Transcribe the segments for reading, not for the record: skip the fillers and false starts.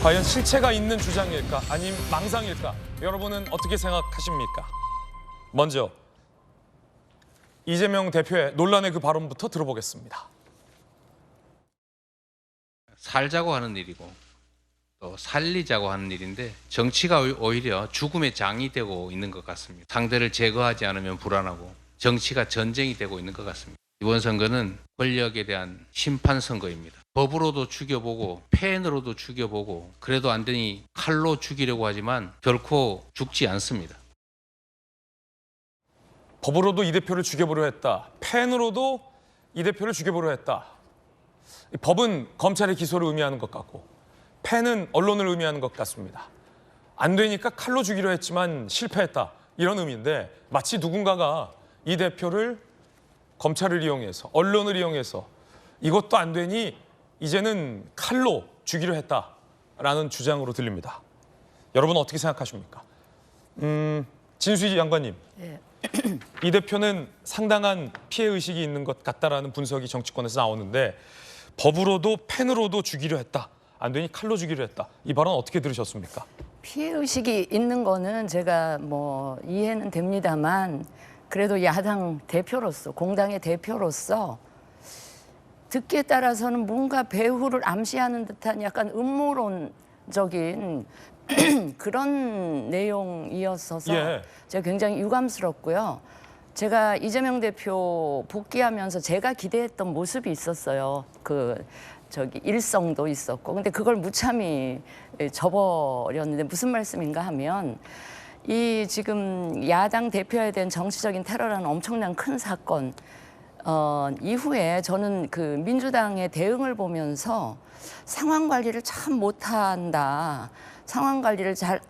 과연 실체가 있는 주장일까 아니면 망상일까? 여러분은 어떻게 생각하십니까? 먼저 이재명 대표의 논란의 그 발언부터 들어보겠습니다. 살자고 하는 일이고 또 살리자고 하는 일인데 정치가 오히려 죽음의 장이 되고 있는 것 같습니다. 상대를 제거하지 않으면 불안하고 정치가 전쟁이 되고 있는 것 같습니다. 이번 선거는 권력에 대한 심판 선거입니다. 법으로도 죽여보고 펜으로도 죽여보고 그래도 안 되니 칼로 죽이려고 하지만 결코 죽지 않습니다. 법으로도 이 대표를 죽여보려 했다. 펜으로도 이 대표를 죽여보려 했다. 이 법은 검찰의 기소를 의미하는 것 같고 펜은 언론을 의미하는 것 같습니다. 안 되니까 칼로 죽이려 했지만 실패했다. 이런 의미인데 마치 누군가가 이 대표를 검찰을 이용해서 언론을 이용해서 이것도 안 되니 이제는 칼로 죽이려 했다라는 주장으로 들립니다. 여러분 어떻게 생각하십니까? 진수희 양관님. 네. 이 대표는 상당한 피해의식이 있는 것 같다라는 분석이 정치권에서 나오는데 법으로도 펜으로도 죽이려 했다. 안 되니 칼로 죽이려 했다. 이 발언 어떻게 들으셨습니까? 피해의식이 있는 거는 제가 뭐 이해는 됩니다만 그래도 야당 대표로서 공당의 대표로서 듣기에 따라서는 뭔가 배후를 암시하는 듯한 약간 음모론적인 그런 내용이었어서 예. 제가 굉장히 유감스럽고요. 제가 이재명 대표 복귀하면서 제가 기대했던 모습이 있었어요. 일성도 있었고. 근데 그걸 무참히 접어버렸는데 무슨 말씀인가 하면 이 지금 야당 대표에 대한 정치적인 테러라는 엄청난 큰 사건 이후에 저는 그 민주당의 대응을 보면서 상황 관리를 참 못한다. 상황 관리를 잘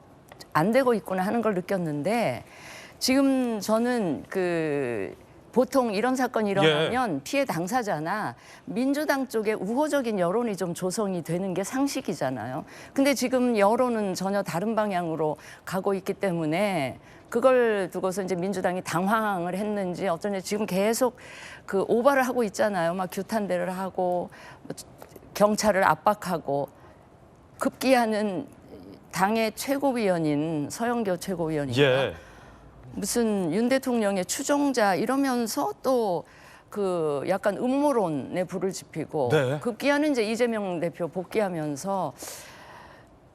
안 되고 있구나 하는 걸 느꼈는데 지금 저는 보통 이런 사건이 일어나면 피해 당사자나 민주당 쪽에 우호적인 여론이 좀 조성이 되는 게 상식이잖아요. 근데 지금 여론은 전혀 다른 방향으로 가고 있기 때문에 그걸 두고서 이제 민주당이 당황을 했는지 어쩐지 지금 계속 오바를 하고 있잖아요. 막 규탄대를 하고 경찰을 압박하고 급기야는 당의 최고위원인 서영교 최고위원인가 예. 무슨 윤 대통령의 추종자 이러면서 또 약간 음모론에 불을 지피고 네. 급기야는 이제 이재명 대표 복귀하면서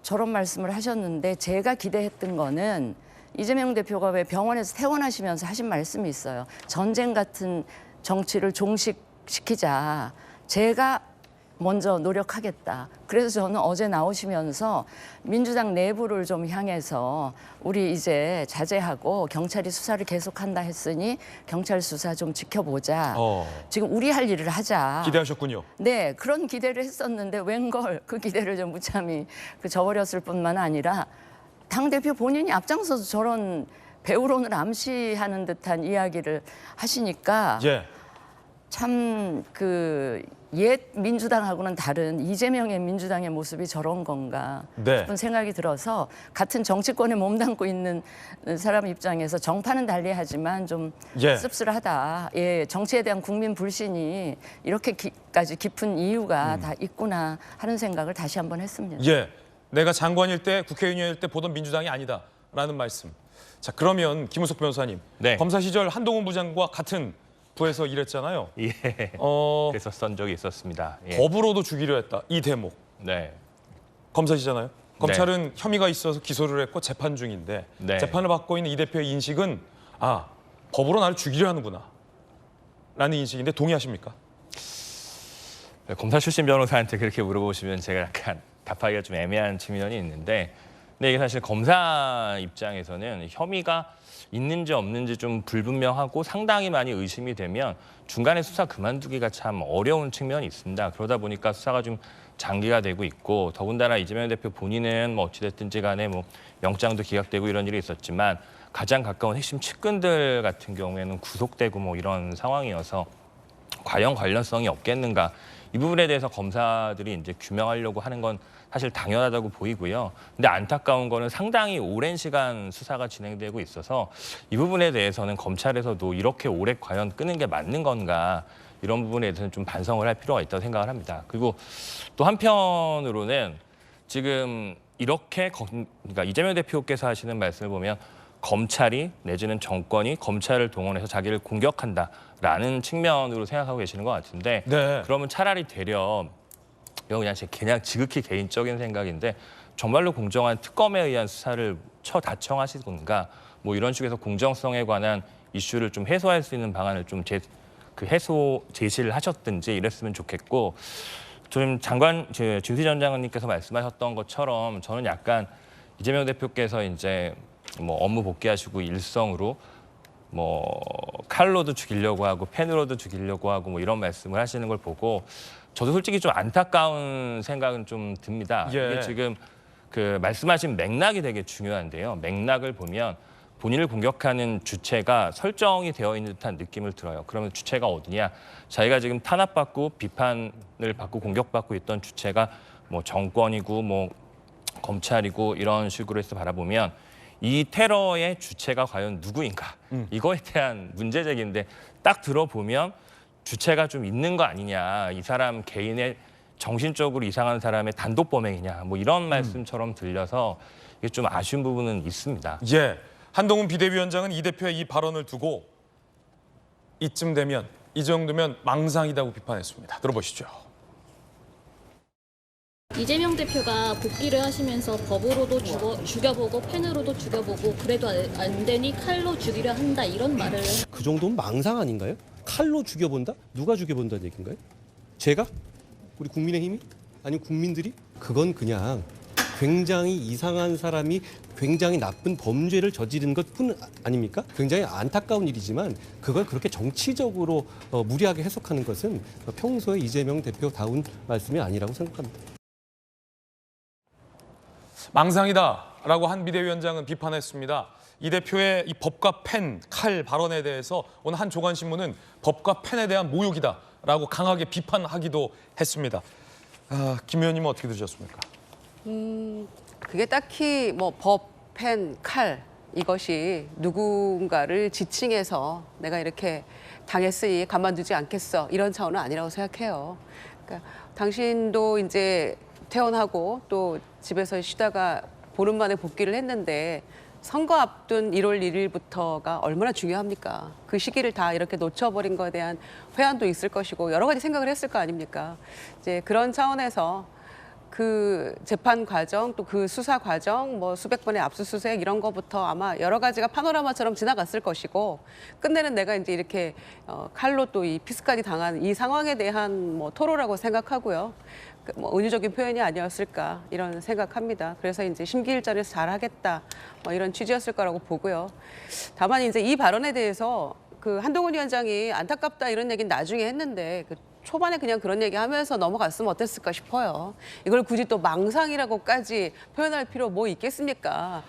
저런 말씀을 하셨는데 제가 기대했던 거는 이재명 대표가 왜 병원에서 퇴원하시면서 하신 말씀이 있어요. 전쟁 같은 정치를 종식시키자. 제가 먼저 노력하겠다. 그래서 저는 어제 나오시면서 민주당 내부를 좀 향해서 우리 이제 자제하고 경찰이 수사를 계속한다 했으니 경찰 수사 좀 지켜보자. 지금 우리 할 일을 하자. 기대하셨군요. 네, 그런 기대를 했었는데 웬걸 그 기대를 좀 무참히 저버렸을 뿐만 아니라 당대표 본인이 앞장서서 저런 배우론을 암시하는 듯한 이야기를 하시니까 예. 참 옛 민주당하고는 다른 이재명의 민주당의 모습이 저런 건가 싶은 생각이 들어서 같은 정치권에 몸담고 있는 사람 입장에서 정파는 달리하지만 좀 씁쓸하다. 예, 정치에 대한 국민 불신이 이렇게까지 깊은 이유가 다 있구나 하는 생각을 다시 한번 했습니다. 예. 내가 장관일 때 국회의원일 때 보던 민주당이 아니다라는 말씀. 자, 그러면 김우석 변호사님. 네. 검사 시절 한동훈 부장과 같은 부에서 일했잖아요. 예. 그래서 쓴 적이 있었습니다. 예. 법으로도 죽이려 했다. 이 대목. 네. 검사시잖아요. 검찰은 혐의가 있어서 기소를 했고 재판 중인데 재판을 받고 있는 이 대표의 인식은 법으로 나를 죽이려 하는구나 라는 인식인데 동의하십니까? 검사 출신 변호사한테 그렇게 물어보시면 제가 약간 답하기가 좀 애매한 측면이 있는데 근데 이게 사실 검사 입장에서는 혐의가 있는지 없는지 좀 불분명하고 상당히 많이 의심이 되면 중간에 수사 그만두기가 참 어려운 측면이 있습니다. 그러다 보니까 수사가 좀 장기가 되고 있고 더군다나 이재명 대표 본인은 뭐 어찌됐든지 간에 뭐 영장도 기각되고 이런 일이 있었지만 가장 가까운 핵심 측근들 같은 경우에는 구속되고 뭐 이런 상황이어서 과연 관련성이 없겠는가 이 부분에 대해서 검사들이 이제 규명하려고 하는 건 사실 당연하다고 보이고요. 근데 안타까운 거는 상당히 오랜 시간 수사가 진행되고 있어서 이 부분에 대해서는 검찰에서도 이렇게 오래 과연 끄는 게 맞는 건가 이런 부분에 대해서는 좀 반성을 할 필요가 있다고 생각을 합니다. 그리고 또 한편으로는 지금 이렇게 그러니까 이재명 대표께서 하시는 말씀을 보면 검찰이 내지는 정권이 검찰을 동원해서 자기를 공격한다라는 측면으로 생각하고 계시는 것 같은데 네. 그러면 차라리 되려 이건 그냥 지극히 개인적인 생각인데 정말로 공정한 특검에 의한 수사를 다청하시든가 뭐 이런 식으로 해서 공정성에 관한 이슈를 좀 해소할 수 있는 방안을 좀 해소 제시를 하셨든지 이랬으면 좋겠고 좀 진수희 전 장관님께서 말씀하셨던 것처럼 저는 약간 이재명 대표께서 이제 뭐 업무 복귀하시고 일성으로 뭐 칼로도 죽이려고 하고 펜으로도 죽이려고 하고 뭐 이런 말씀을 하시는 걸 보고 저도 솔직히 좀 안타까운 생각은 좀 듭니다. 예. 이게 지금 그 말씀하신 맥락이 되게 중요한데요. 맥락을 보면 본인을 공격하는 주체가 설정이 되어 있는 듯한 느낌을 들어요. 그러면 주체가 어디냐? 자기가 지금 탄압받고 비판을 받고 공격받고 있던 주체가 뭐 정권이고 뭐 검찰이고 이런 식으로 해서 바라보면 이 테러의 주체가 과연 누구인가? 이거에 대한 문제 제기인데 딱 들어보면 주체가 좀 있는 거 아니냐? 이 사람 개인의 정신적으로 이상한 사람의 단독 범행이냐? 뭐 이런 말씀처럼 들려서 이게 좀 아쉬운 부분은 있습니다. 예. 한동훈 비대위원장은 이 대표의 이 발언을 두고 이쯤 되면 이 정도면 망상이라고 비판했습니다. 들어보시죠. 이재명 대표가 복귀를 하시면서 법으로도 죽여보고 펜으로도 죽여보고 그래도 안 되니 칼로 죽이려 한다 이런 말을 그 정도면 망상 아닌가요? 칼로 죽여본다? 누가 죽여본다는 얘기인가요? 제가? 우리 국민의힘이? 아니면 국민들이? 그건 그냥 굉장히 이상한 사람이 굉장히 나쁜 범죄를 저지른 것뿐 아닙니까? 굉장히 안타까운 일이지만 그걸 그렇게 정치적으로 무리하게 해석하는 것은 평소에 이재명 대표다운 말씀이 아니라고 생각합니다. 망상이다라고 한 비대위원장은 비판했습니다. 이 대표의 이 법과 펜, 칼 발언에 대해서 오늘 한 조간신문은 법과 펜에 대한 모욕이다라고 강하게 비판하기도 했습니다. 김 의원님은 어떻게 들으셨습니까? 그게 딱히 뭐 법, 펜, 칼 이것이 누군가를 지칭해서 내가 이렇게 당했으니 가만두지 않겠어 이런 차원은 아니라고 생각해요. 그러니까 당신도 이제 퇴원하고 또 집에서 쉬다가 보름 만에 복귀를 했는데 선거 앞둔 1월 1일부터가 얼마나 중요합니까? 그 시기를 다 이렇게 놓쳐버린 것에 대한 회한도 있을 것이고 여러 가지 생각을 했을 거 아닙니까? 이제 그런 차원에서 그 재판 과정 또 그 수사 과정 뭐 수백 번의 압수수색 이런 거부터 아마 여러 가지가 파노라마처럼 지나갔을 것이고 끝내는 내가 이제 이렇게 칼로 또 이 피스까지 당한 이 상황에 대한 뭐 토로라고 생각하고요. 뭐 은유적인 표현이 아니었을까 이런 생각합니다. 그래서 이제 심기일전에서 잘하겠다 뭐 이런 취지였을 거라고 보고요. 다만 이제 이 발언에 대해서 그 한동훈 위원장이 안타깝다 이런 얘기는 나중에 했는데 초반에 그냥 그런 얘기하면서 넘어갔으면 어땠을까 싶어요. 이걸 굳이 또 망상이라고까지 표현할 필요 뭐 있겠습니까?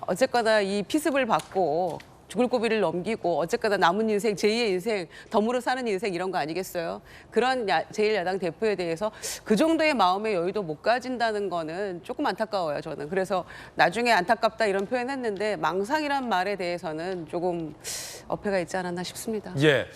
어쨌거나 이 피습을 받고 죽을 고비를 넘기고 어쨌거나 남은 인생, 제2의 인생, 덤으로 사는 인생 이런 거 아니겠어요? 그런 제1야당 대표에 대해서 그 정도의 마음의 여유도 못 가진다는 거는 조금 안타까워요, 저는. 그래서 나중에 안타깝다 이런 표현했는데 망상이란 말에 대해서는 조금 어폐가 있지 않았나 싶습니다. 예.